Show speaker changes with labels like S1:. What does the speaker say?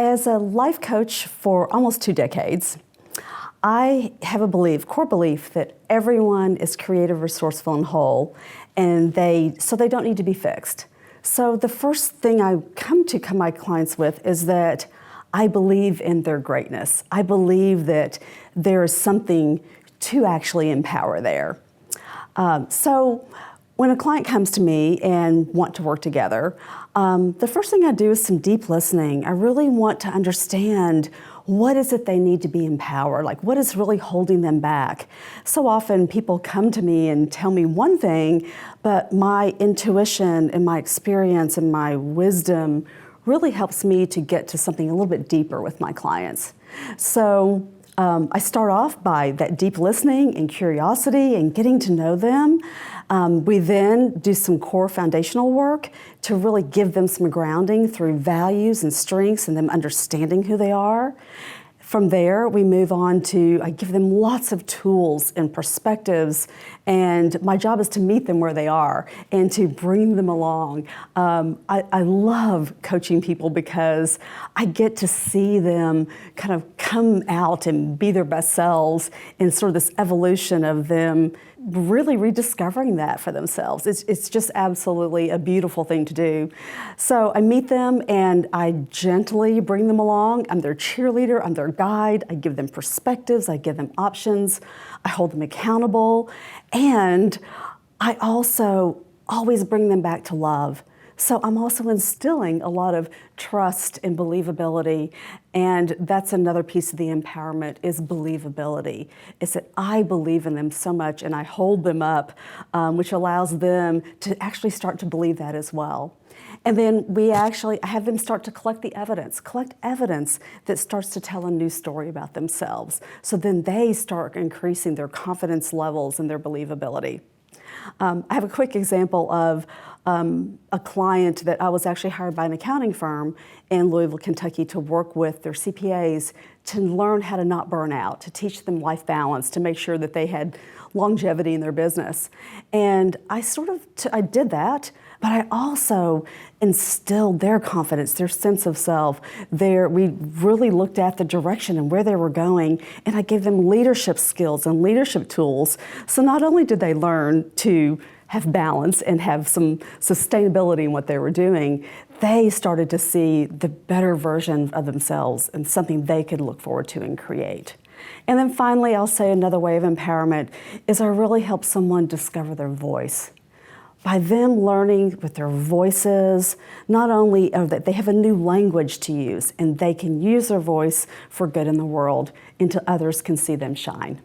S1: As a life coach for almost 2 decades, I have a core belief that everyone is creative, resourceful, and whole, and so they don't need to be fixed. So the first thing I come to my clients with is that I believe in their greatness. I believe that there is something to actually empower there. So when a client comes to me and want to work together, the first thing I do is some deep listening. I really want to understand what is it they need to be empowered, like what is really holding them back. So often people come to me and tell me one thing, but my intuition and my experience and my wisdom really helps me to get to something a little bit deeper with my clients. So I start off by that deep listening and curiosity and getting to know them. We then do some core foundational work to really give them some grounding through values and strengths and them understanding who they are. From there, we move on to, I give them lots of tools and perspectives, and my job is to meet them where they are and to bring them along. I love coaching people because I get to see them kind of come out and be their best selves in sort of this evolution of them really rediscovering that for themselves. It's just absolutely a beautiful thing to do. So I meet them and I gently bring them along. I'm their cheerleader, I'm their guide. I give them perspectives, I give them options, I hold them accountable, and I also always bring them back to love. So I'm also instilling a lot of trust and believability, and that's another piece of the empowerment is believability. It's that I believe in them so much and I hold them up, which allows them to actually start to believe that as well. And then I have them start to collect evidence that starts to tell a new story about themselves. So then they start increasing their confidence levels and their believability. I have a quick example of a client that I was actually hired by an accounting firm in Louisville, Kentucky to work with their CPAs to learn how to not burn out, to teach them life balance, to make sure that they had longevity in their business. And I did that, but I also instilled their confidence, their sense of self. We really looked at the direction and where they were going, and I gave them leadership skills and leadership tools. So not only did they learn to have balance and have some sustainability in what they were doing, they started to see the better version of themselves and something they could look forward to and create. And then finally, I'll say another way of empowerment is I really help someone discover their voice. By them learning with their voices, not only are that they have a new language to use and they can use their voice for good in the world until others can see them shine.